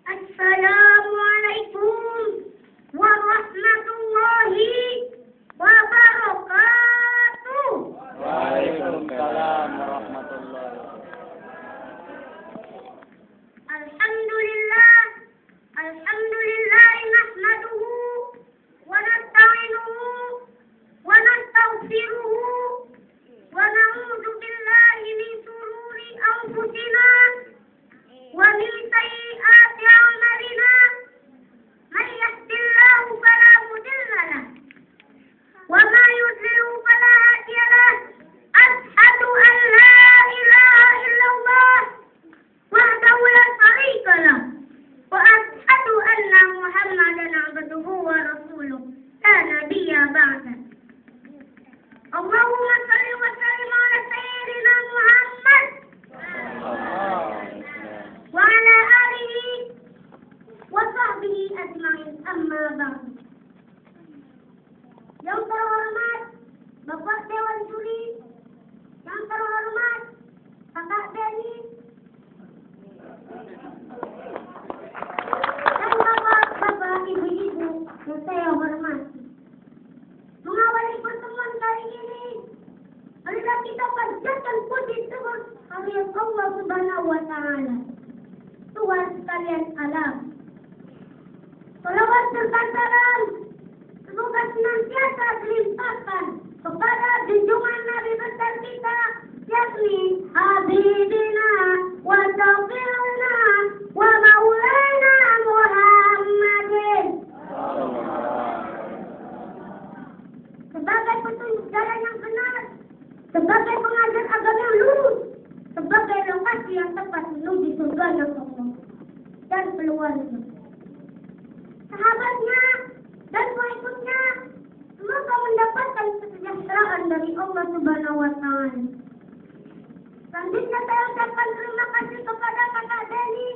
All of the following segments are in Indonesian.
Assalamualaikum warahmatullahi wabarakatuh. Waalaikumsalam warahmatullahi wabarakatuh. Alhamdulillah nahmaduhu wa nasta'inuhu wa nastaghfiruhu wa na'udzu billahi min shururi anfusina wa min sayyiati a'malina. Man yahdihillahu fala mudilla lahu wa man yudlil fala hadiya lahu. Asyhadu an la ilaha illallah wahdahu la syarika lahu wa asyhadu anna Muhammadan abduhu wa rasuluh la nabiyya ba'da. Allahumma shalli wa sallim ala sayyidina Muhammad wa ala alihi wa sahbihi ajma'in, amma ba'd. Yang terhormat Bapak Dewan Juri, yang terhormat Kakak Deni, dan bapak-bapak, ibu-ibu yang saya hormati. Mengawali pertemuan kali ini, marilah kita panjatkan puji syukur kehadirat Allah Subhanahu wa Ta'ala, Tuhan sekalian alam. Salawat serta salam semoga senantiasa dilimpahkan kepada junjungan Nabi besar kita, yakni Habibina wa Syafi'ina wa Maulana Muhammadin, sebagai petunjuk jalan yang benar, sebagai pengajar agama yang lurus, sebagai lokasi yang tepat menuju surga yang Allah dan keluarga, sahabatnya dan pengikutnya, semoga mendapatkan kesejahteraan dari Allah Subhanahu wa Ta'ala. Selanjutnya saya ucapkan terima kasih kepada Kakak Deni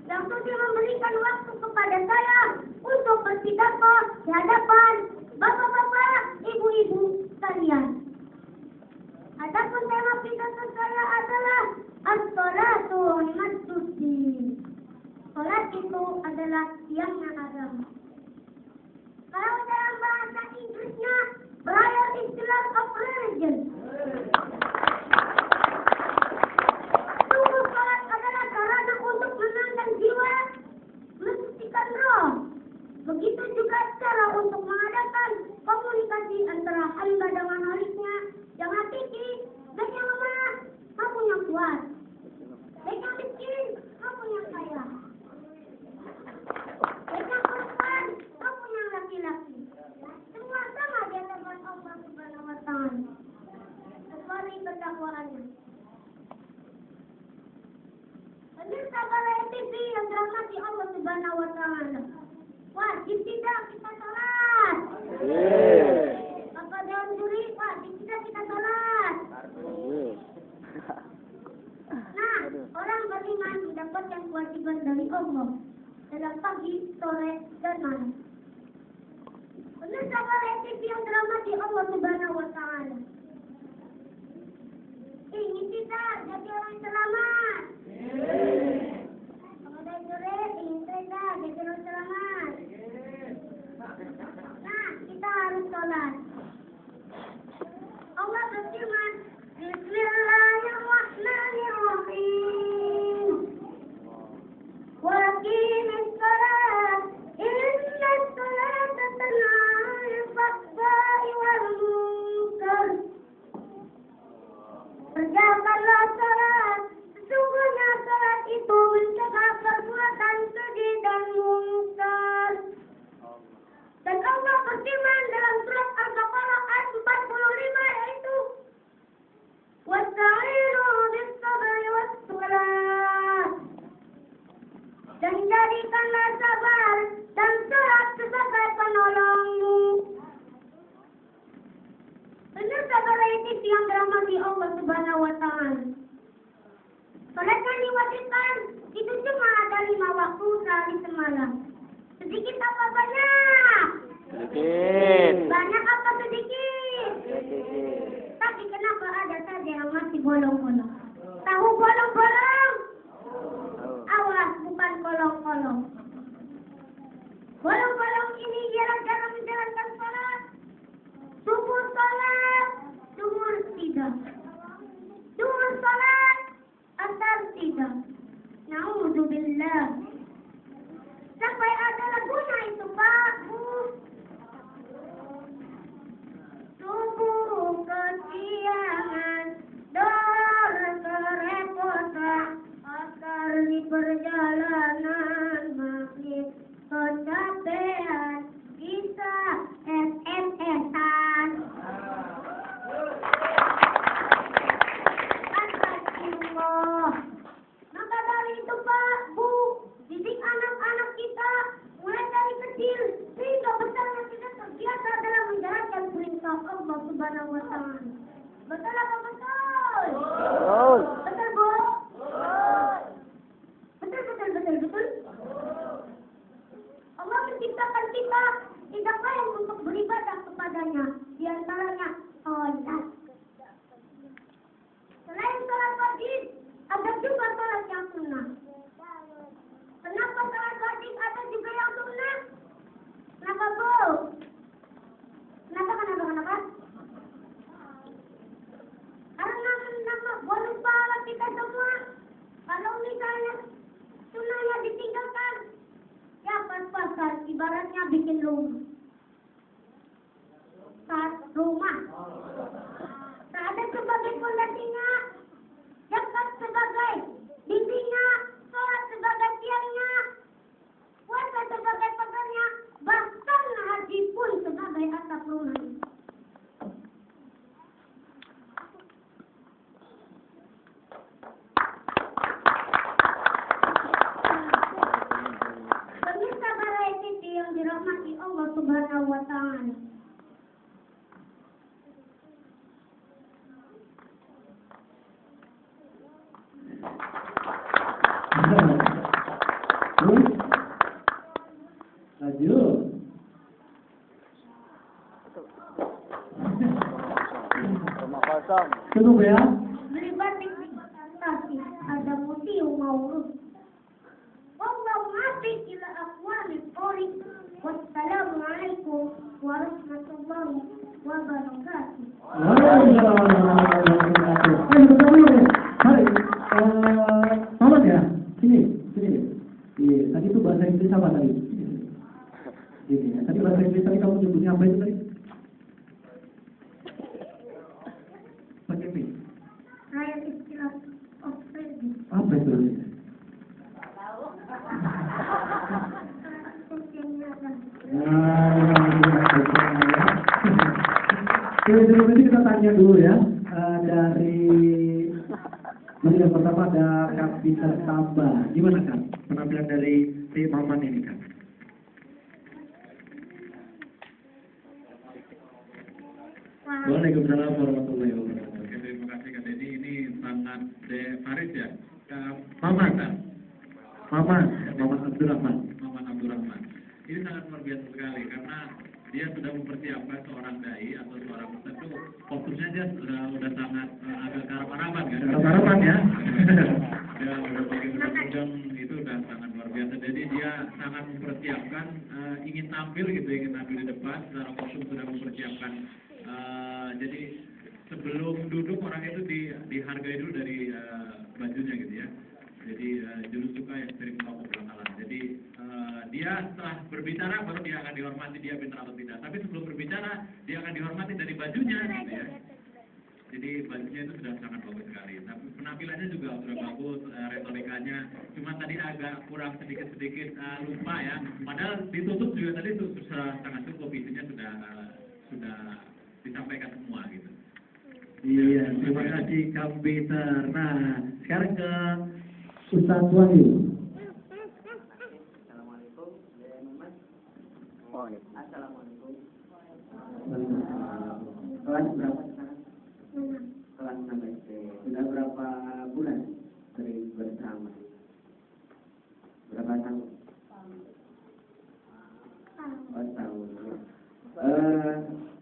yang sudah memberikan waktu kepada saya untuk berpidato di hadapan bapak-bapak, ibu-ibu sekalian. Adapun tema pidato saya adalah as-sholatu imaddin. Salat itu adalah tiangnya agama. Kalau dalam bahasa Inggrisnya, prayer is the love of religion. Sungguh salat adalah sarana untuk menenangkan jiwa, mensucikan roh. Begitu juga cara untuk mengadakan komunikasi antara hamba dengan khaliknya yang hakiki dan yang lemah maupun yang kuat, baik yang miskin maupun yang kaya, baik yang perempuan maupun yang laki-laki. Semua sama di hadapan Allah Subhanahu wa Ta'ala, kecuali pendakwaannya. Pemirsa Balai TV yang dirahmati Allah Subhanahu wa Ta'ala, wajib tidak kita salat? Bapak Dewan Juri, wajib tidak kita salat? Nah, orang beriman mendapatkan kewajiban dari Allah dalam pagi, sore, dan malam. Pemirsa Balai TV yang dirahmati Allah Subhanahu wa Ta'ala, ingin kita jadi orang selamat? Bapak Dewan Juri, ingin kita jadi orang selamat? Nah, kita harus sholat. Allah berfirman, Bismillahirrahmanirrahim. Wa aqimis shalah, innas sholata tanha 'anil fahsya'i wal munkar. Kerjakanlah sholat, sesungguhnya sholat itu mencegah perbuatan keji dan munkar. Dan Allah berfirman dalam surat Al-Baqarah ayat 45, yaitu wasta'inu bis-sabri was-salat. Dan jadikanlah sabar dan salat sebagai penolongmu. Pemirsa Balai TV yang dirahmati Allah Subhanahu wa Ta'ala, salat yang diwajibkan itu cuma ada 5 waktu sehari semalam. Sedikit apa banyak? Sedikit. Banyak apa sedikit? Tapi kenapa ada saja yang masih bolong-bolong? Tahu bolong-bolong? Awas, bukan kolong-kolong. billah. Sampai ada lagunya itu, Pak, Bu. Subuh kesiangan, dor kerepotan, akar di perjalanan, makin kecapean, bisa SMS-an. Astagfirullah. Maka dari itu, Pak, Bu, didik anak-anak kita mulai dari kecil sehingga besarnya kita terbiasa dalam menjalankan perintah Allah Subhanahu wa Ta'ala. Betul apa betul? Betul. Betul, Bu? Betul. Allah menciptakan kita tidak lain untuk beribadah kepadanya. Di antaranya sholat. Selain sholat wajib, ada juga sholat yang sunnah. Kenapa sholat wajib ada juga yang sunnah? Kenapa, Bu? Kenapa? Karena bonus pahala kita semua. Kalau misalnya sunnahnya ditinggalkan, ya pas-pasan, ibaratnya bikin rumah. Tak ada sebagai fondasinya, zakat sebagai dindingnya, sholat sebagai tiangnya, puasa sebagai pagarnya, bahkan haji pun sebagai atap rumahnya. Pemirsa Variety TV yang dirahmati Allah Subhanahu wa Ta'ala. Lanjut. Rumah kosong. Cukup ya. Beli batik di tapi ada museum maulud. Wallahu muwaffiq ila aqwamit thoriq. Wassalamualaikum warahmatullahi wabarakatuh. Mari, Mamat ya, sini. Iya, tadi itu bahasa Inggris apa tadi? Gini ya, tadi bahasa Inggris tadi kamu nyebutnya apa itu tadi? Pakai P. Rakyat istilah of service. Apa itu? Jadi kita tanya dulu ya, dari yang pertama ada Kak Peter Tamba. Gimana Kak penampilan dari si Maman ini Kak? Waalaikumsalam warahmatullahi wabarakatuh. Oke, terima kasih Kak Dedi. Ini sangat Faris ya? Maman Abdurrahman. Maman Abdurrahman. Ini sangat luar biasa sekali karena dia sudah mempersiapkan seorang dai atau seorang ustadz itu fokusnya dia sudah sangat agak keharapan kan? Harapan ya. Ya udah pakai udang itu udah sangat luar biasa. Jadi dia sangat mempersiapkan ingin tampil gitu, ingin tampil di depan. Secara kostum sudah mempersiapkan. Jadi sebelum duduk orang itu dihargai dulu dari bajunya gitu ya. Jadi jurus suka yang sering melakukan pelanggaran. Jadi dia setelah berbicara baru dia akan dihormati dia pintar atau tidak. Tapi sebelum berbicara dia akan dihormati dari bajunya gitu ya. Jadi bajunya itu sudah sangat bagus sekali. Tapi penampilannya juga sudah bagus, retorikanya. Cuma tadi agak kurang sedikit lupa ya. Padahal ditutup juga tadi sudah sangat cukup, isinya sudah disampaikan semua gitu. Iya, terima kasih Kak Peter. Nah, sekarang ke Ustadz Wahyu. Assalamualaikum, Waalaikumsalam. Assalamualaikum. Kelas berapa sekarang? Kelas 6 SD. Sudah berapa bulan sering bersama? Berapa tahun? Oh, tahun.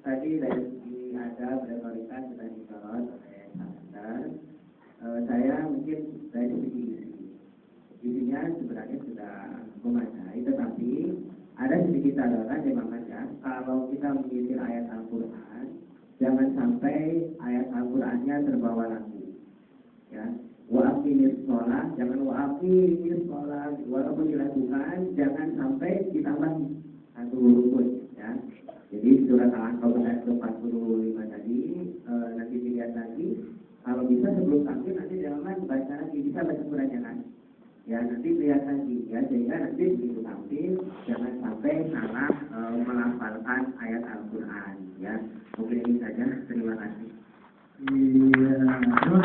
Tadi dari segi ada retorika sudah disorot oleh Ustaz. Saya mungkin dari segi isinya sebenarnya sudah memadai, tetapi ada sedikit catatan memang saja. Kalau kita mengisi ayat Al-Quran, jangan sampai ayat Al-Qurannya terbawa lagu. Ya, wa'aqimis sholat, jangan wa'aqimis sholat, walaupun dilakukan jangan sampai ditambah satu huruf pun ya. Jadi surat Al-Ankabut ayat 45 tadi nanti dilihat lagi, kalau bisa sebelum tampil nanti jangan baca lagi, bisa baca suratnya kan ya, nanti lihat lagi ya, sehingga nanti begitu tampil jangan sampai salah melafalkan ayat Al-Quran ya. Mungkin ini saja, terima kasih. Iya, terima